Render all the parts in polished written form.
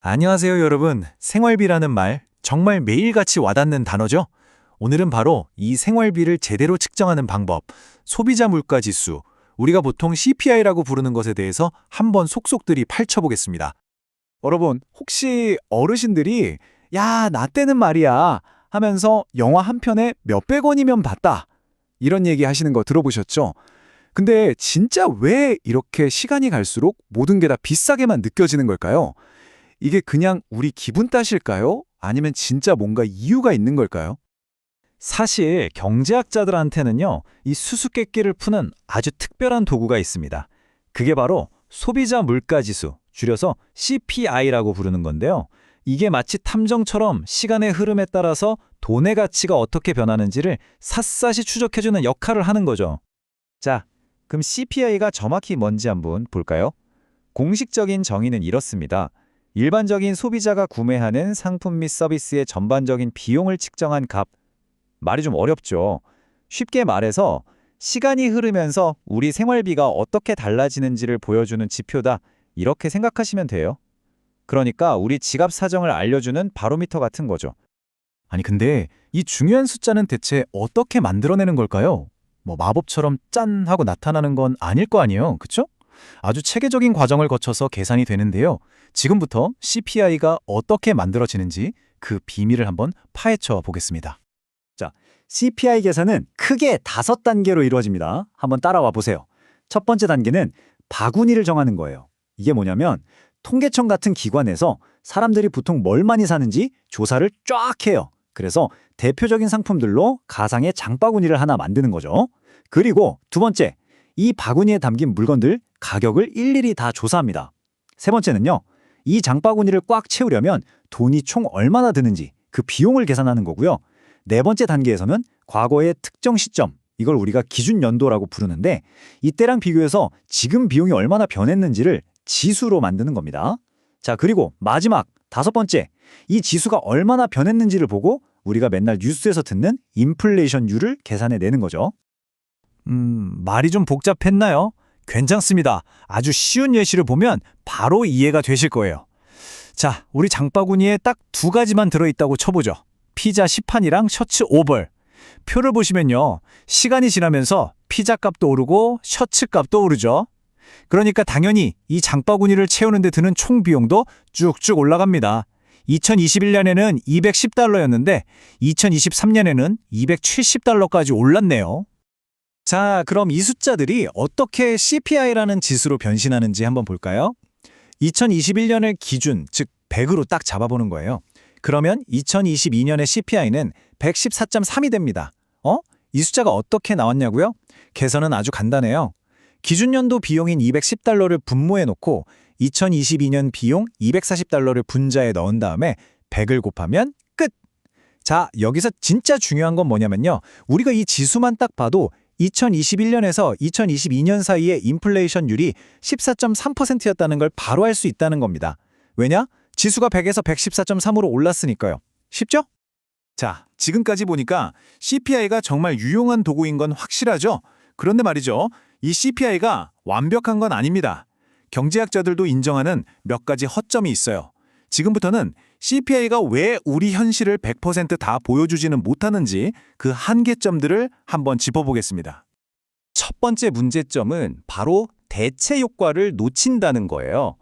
안녕하세요, 여러분. 생활비라는 말 정말 매일같이 와닿는 단어죠? 오늘은 바로 이 생활비를 제대로 측정하는 방법, 소비자 물가 지수, 우리가 보통 CPI라고 부르는 것에 대해서 한번 속속들이 파헤쳐보겠습니다. 여러분, 혹시 어르신들이 야, 나 때는 말이야 하면서 영화 한 편에 몇백 원이면 봤다. 이런 얘기 하시는 거 들어보셨죠? 근데 진짜 왜 이렇게 시간이 갈수록 모든 게 다 비싸게만 느껴지는 걸까요? 이게 그냥 우리 기분 탓일까요? 아니면 진짜 뭔가 이유가 있는 걸까요? 사실 경제학자들한테는요, 이 수수께끼를 푸는 아주 특별한 도구가 있습니다. 그게 바로 소비자 물가 지수, 줄여서 CPI라고 부르는 건데요. 이게 마치 탐정처럼 시간의 흐름에 따라서 돈의 가치가 어떻게 변하는지를 샅샅이 추적해주는 역할을 하는 거죠. 자, 그럼 CPI가 정확히 뭔지 한번 볼까요? 공식적인 정의는 이렇습니다. 일반적인 소비자가 구매하는 상품 및 서비스의 전반적인 비용을 측정한 값. 말이 좀 어렵죠. 쉽게 말해서 시간이 흐르면서 우리 생활비가 어떻게 달라지는지를 보여주는 지표다. 이렇게 생각하시면 돼요. 그러니까 우리 지갑 사정을 알려주는 바로미터 같은 거죠. 아니, 근데 이 중요한 숫자는 대체 어떻게 만들어내는 걸까요? 뭐 마법처럼 짠 하고 나타나는 건 아닐 거 아니에요, 그쵸? 아주 체계적인 과정을 거쳐서 계산이 되는데요. 지금부터 CPI가 어떻게 만들어지는지 그 비밀을 한번 파헤쳐 보겠습니다. CPI 계산은 크게 5단계로 이루어집니다. 한번 따라와 보세요. 첫 번째 단계는 바구니를 정하는 거예요. 이게 뭐냐면 통계청 같은 기관에서 사람들이 보통 뭘 많이 사는지 조사를 쫙 해요. 그래서 대표적인 상품들로 가상의 장바구니를 하나 만드는 거죠. 그리고 두 번째, 이 바구니에 담긴 물건들 가격을 일일이 다 조사합니다. 세 번째는요, 이 장바구니를 꽉 채우려면 돈이 총 얼마나 드는지 그 비용을 계산하는 거고요. 네 번째 단계에서는 과거의 특정 시점, 이걸 우리가 기준 연도라고 부르는데 이때랑 비교해서 지금 비용이 얼마나 변했는지를 지수로 만드는 겁니다. 자, 그리고 마지막 5번째, 이 지수가 얼마나 변했는지를 보고 우리가 맨날 뉴스에서 듣는 인플레이션율을 계산해 내는 거죠. 말이 좀 복잡했나요? 괜찮습니다. 아주 쉬운 예시를 보면 바로 이해가 되실 거예요. 자, 우리 장바구니에 딱 2가지만 들어있다고 쳐보죠. 피자 10판이랑 셔츠 5벌. 표를 보시면요, 시간이 지나면서 피자 값도 오르고 셔츠 값도 오르죠. 그러니까 당연히 이 장바구니를 채우는 데 드는 총 비용도 쭉쭉 올라갑니다. 2021년에는 210달러였는데 2023년에는 270달러까지 올랐네요. 자, 그럼 이 숫자들이 어떻게 CPI라는 지수로 변신하는지 한번 볼까요? 2021년을 기준, 즉 100으로 딱 잡아보는 거예요. 그러면 2022년의 CPI는 114.3이 됩니다. 이 숫자가 어떻게 나왔냐고요? 계산은 아주 간단해요. 기준연도 비용인 210달러를 분모해 놓고 2022년 비용 240달러를 분자에 넣은 다음에 100을 곱하면 끝! 자, 여기서 진짜 중요한 건 뭐냐면요, 우리가 이 지수만 딱 봐도 2021년에서 2022년 사이의 인플레이션율이 14.3%였다는 걸 바로 알 수 있다는 겁니다. 왜냐? 지수가 100에서 114.3으로 올랐으니까요. 쉽죠? 자, 지금까지 보니까 CPI가 정말 유용한 도구인 건 확실하죠? 그런데 말이죠, 이 CPI가 완벽한 건 아닙니다. 경제학자들도 인정하는 몇 가지 허점이 있어요. 지금부터는 CPI가 왜 우리 현실을 100%다 보여주지는 못하는지 그 한계점들을 한번 짚어보겠습니다. 첫 번째 문제점은 바로 대체 효과를 놓친다는 거예요.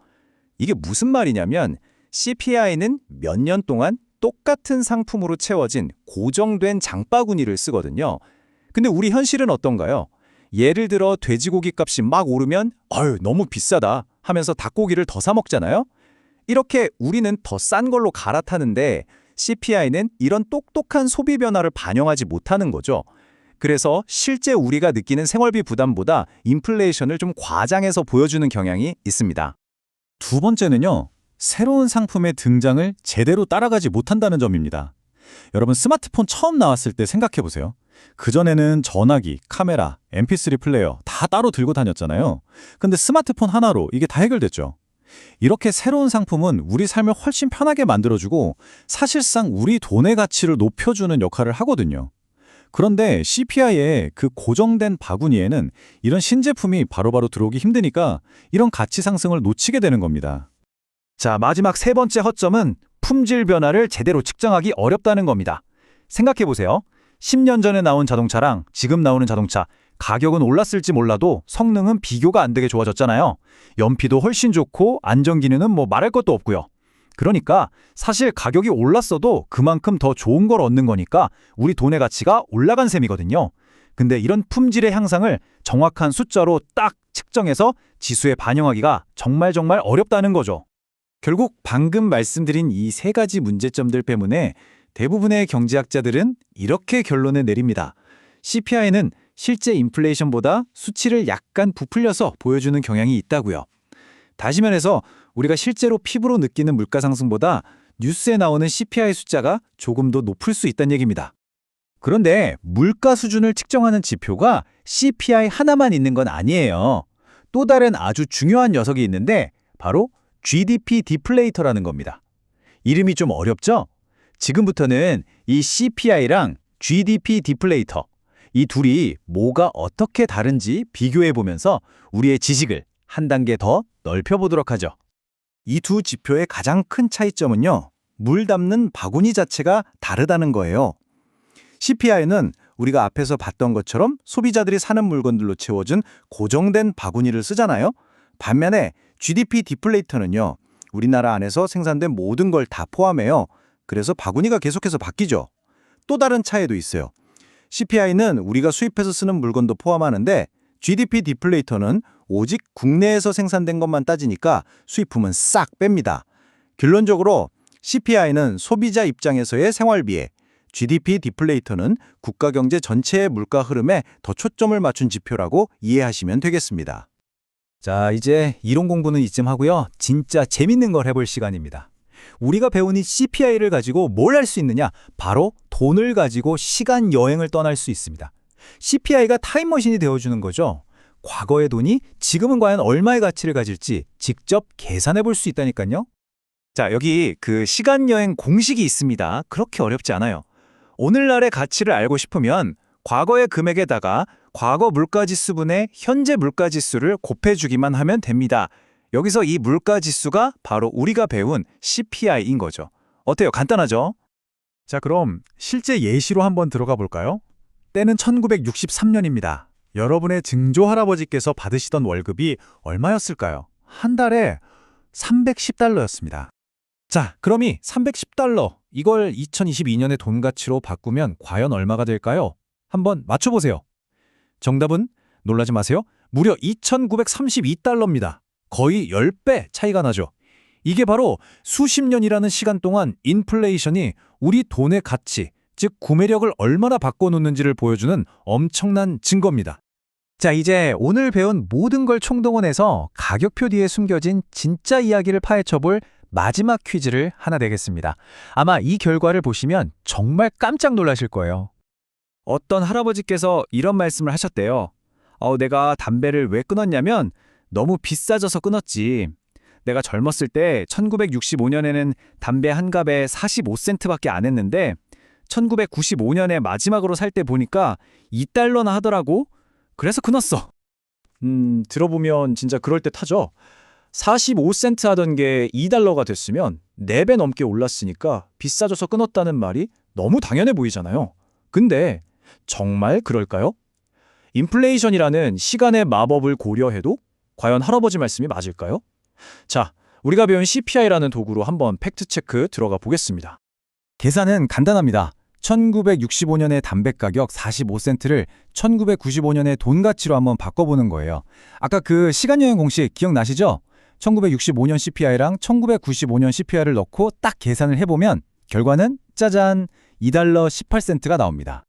이게 무슨 말이냐면 CPI는 몇 년 동안 똑같은 상품으로 채워진 고정된 장바구니를 쓰거든요. 근데 우리 현실은 어떤가요? 예를 들어 돼지고기 값이 막 오르면 너무 비싸다 하면서 닭고기를 더 사 먹잖아요. 이렇게 우리는 더 싼 걸로 갈아타는데 CPI는 이런 똑똑한 소비 변화를 반영하지 못하는 거죠. 그래서 실제 우리가 느끼는 생활비 부담보다 인플레이션을 좀 과장해서 보여주는 경향이 있습니다. 두 번째는요, 새로운 상품의 등장을 제대로 따라가지 못한다는 점입니다. 여러분, 스마트폰 처음 나왔을 때 생각해 보세요. 그전에는 전화기, 카메라, MP3 플레이어 다 따로 들고 다녔잖아요. 근데 스마트폰 하나로 이게 다 해결됐죠. 이렇게 새로운 상품은 우리 삶을 훨씬 편하게 만들어주고 사실상 우리 돈의 가치를 높여주는 역할을 하거든요. 그런데 CPI의 그 고정된 바구니에는 이런 신제품이 바로바로 들어오기 힘드니까 이런 가치 상승을 놓치게 되는 겁니다. 자, 마지막 세 번째 허점은 품질 변화를 제대로 측정하기 어렵다는 겁니다. 생각해 보세요. 10년 전에 나온 자동차랑 지금 나오는 자동차, 가격은 올랐을지 몰라도 성능은 비교가 안 되게 좋아졌잖아요. 연비도 훨씬 좋고 안전 기능은 뭐 말할 것도 없고요. 그러니까 사실 가격이 올랐어도 그만큼 더 좋은 걸 얻는 거니까 우리 돈의 가치가 올라간 셈이거든요. 근데 이런 품질의 향상을 정확한 숫자로 딱 측정해서 지수에 반영하기가 정말 어렵다는 거죠. 결국 방금 말씀드린 이 세 가지 문제점들 때문에 대부분의 경제학자들은 이렇게 결론을 내립니다. CPI는 실제 인플레이션보다 수치를 약간 부풀려서 보여주는 경향이 있다고요. 다시 말해서 우리가 실제로 피부로 느끼는 물가 상승보다 뉴스에 나오는 CPI 숫자가 조금 더 높을 수 있다는 얘기입니다. 그런데 물가 수준을 측정하는 지표가 CPI 하나만 있는 건 아니에요. 또 다른 아주 중요한 녀석이 있는데 바로 GDP 디플레이터라는 겁니다. 이름이 좀 어렵죠? 지금부터는 이 CPI랑 GDP 디플레이터, 이 둘이 뭐가 어떻게 다른지 비교해보면서 우리의 지식을 한 단계 더 넓혀보도록 하죠. 이 두 지표의 가장 큰 차이점은요, 물 담는 바구니 자체가 다르다는 거예요. CPI는 우리가 앞에서 봤던 것처럼 소비자들이 사는 물건들로 채워진 고정된 바구니를 쓰잖아요. 반면에 GDP 디플레이터는요, 우리나라 안에서 생산된 모든 걸 다 포함해요. 그래서 바구니가 계속해서 바뀌죠. 또 다른 차이도 있어요. CPI는 우리가 수입해서 쓰는 물건도 포함하는데 GDP 디플레이터는 오직 국내에서 생산된 것만 따지니까 수입품은 싹 뺍니다. 결론적으로 CPI는 소비자 입장에서의 생활비에, GDP 디플레이터는 국가 경제 전체의 물가 흐름에 더 초점을 맞춘 지표라고 이해하시면 되겠습니다. 자, 이제 이론 공부는 이쯤 하고요. 진짜 재밌는 걸 해볼 시간입니다. 우리가 배운 이 CPI를 가지고 뭘 할 수 있느냐? 바로 돈을 가지고 시간 여행을 떠날 수 있습니다. CPI가 타임머신이 되어주는 거죠. 과거의 돈이 지금은 과연 얼마의 가치를 가질지 직접 계산해 볼 수 있다니까요. 자, 여기 그 시간 여행 공식이 있습니다. 그렇게 어렵지 않아요. 오늘날의 가치를 알고 싶으면 과거의 금액에다가 과거 물가지수분의 현재 물가지수를 곱해주기만 하면 됩니다. 여기서 이 물가지수가 바로 우리가 배운 CPI인 거죠. 어때요? 간단하죠? 자, 그럼 실제 예시로 한번 들어가 볼까요? 때는 1963년입니다. 여러분의 증조 할아버지께서 받으시던 월급이 얼마였을까요? 한 달에 310달러였습니다. 자, 그럼 이 310달러, 이걸 2022년의 돈 가치로 바꾸면 과연 얼마가 될까요? 한번 맞춰보세요. 정답은 놀라지 마세요. 무려 2,932달러입니다. 거의 10배 차이가 나죠. 이게 바로 수십 년이라는 시간 동안 인플레이션이 우리 돈의 가치, 즉 구매력을 얼마나 바꿔놓는지를 보여주는 엄청난 증거입니다. 자, 이제 오늘 배운 모든 걸 총동원해서 가격표 뒤에 숨겨진 진짜 이야기를 파헤쳐볼 마지막 퀴즈를 하나 내겠습니다. 아마 이 결과를 보시면 정말 깜짝 놀라실 거예요. 어떤 할아버지께서 이런 말씀을 하셨대요. 내가 담배를 왜 끊었냐면 너무 비싸져서 끊었지. 내가 젊었을 때 1965년에는 담배 한 갑에 45센트밖에 안 했는데 1995년에 마지막으로 살 때 보니까 2달러나 하더라고. 그래서 끊었어. 들어보면 진짜 그럴듯하죠. 45센트 하던 게 2달러가 됐으면 4배 넘게 올랐으니까 비싸져서 끊었다는 말이 너무 당연해 보이잖아요. 근데 정말 그럴까요? 인플레이션이라는 시간의 마법을 고려해도 과연 할아버지 말씀이 맞을까요? 자, 우리가 배운 CPI라는 도구로 한번 팩트체크 들어가 보겠습니다. 계산은 간단합니다. 1965년의 담배 가격 45센트를 1995년의 돈 가치로 한번 바꿔보는 거예요. 아까 그 시간여행 공식 기억나시죠? 1965년 CPI랑 1995년 CPI를 넣고 딱 계산을 해보면 결과는 짜잔! 2달러 18센트가 나옵니다.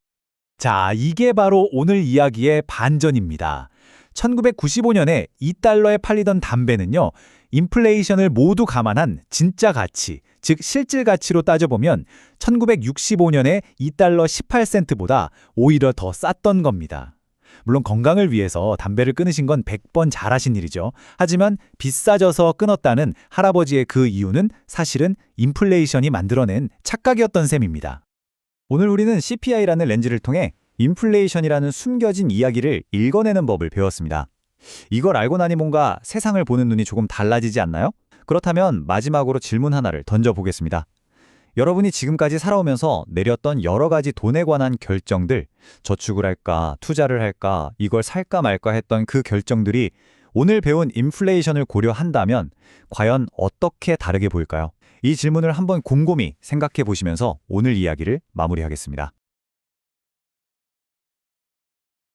자, 이게 바로 오늘 이야기의 반전입니다. 1995년에 2달러에 팔리던 담배는요, 인플레이션을 모두 감안한 진짜 가치, 즉 실질 가치로 따져보면 1965년에 2달러 18센트보다 오히려 더 쌌던 겁니다. 물론 건강을 위해서 담배를 끊으신 건 100번 잘하신 일이죠. 하지만 비싸져서 끊었다는 할아버지의 그 이유는 사실은 인플레이션이 만들어낸 착각이었던 셈입니다. 오늘 우리는 CPI라는 렌즈를 통해 인플레이션이라는 숨겨진 이야기를 읽어내는 법을 배웠습니다. 이걸 알고 나니 뭔가 세상을 보는 눈이 조금 달라지지 않나요? 그렇다면 마지막으로 질문 하나를 던져보겠습니다. 여러분이 지금까지 살아오면서 내렸던 여러 가지 돈에 관한 결정들, 저축을 할까, 투자를 할까, 이걸 살까 말까 했던 그 결정들이 오늘 배운 인플레이션을 고려한다면 과연 어떻게 다르게 보일까요? 이 질문을 한번 곰곰이 생각해 보시면서 오늘 이야기를 마무리하겠습니다.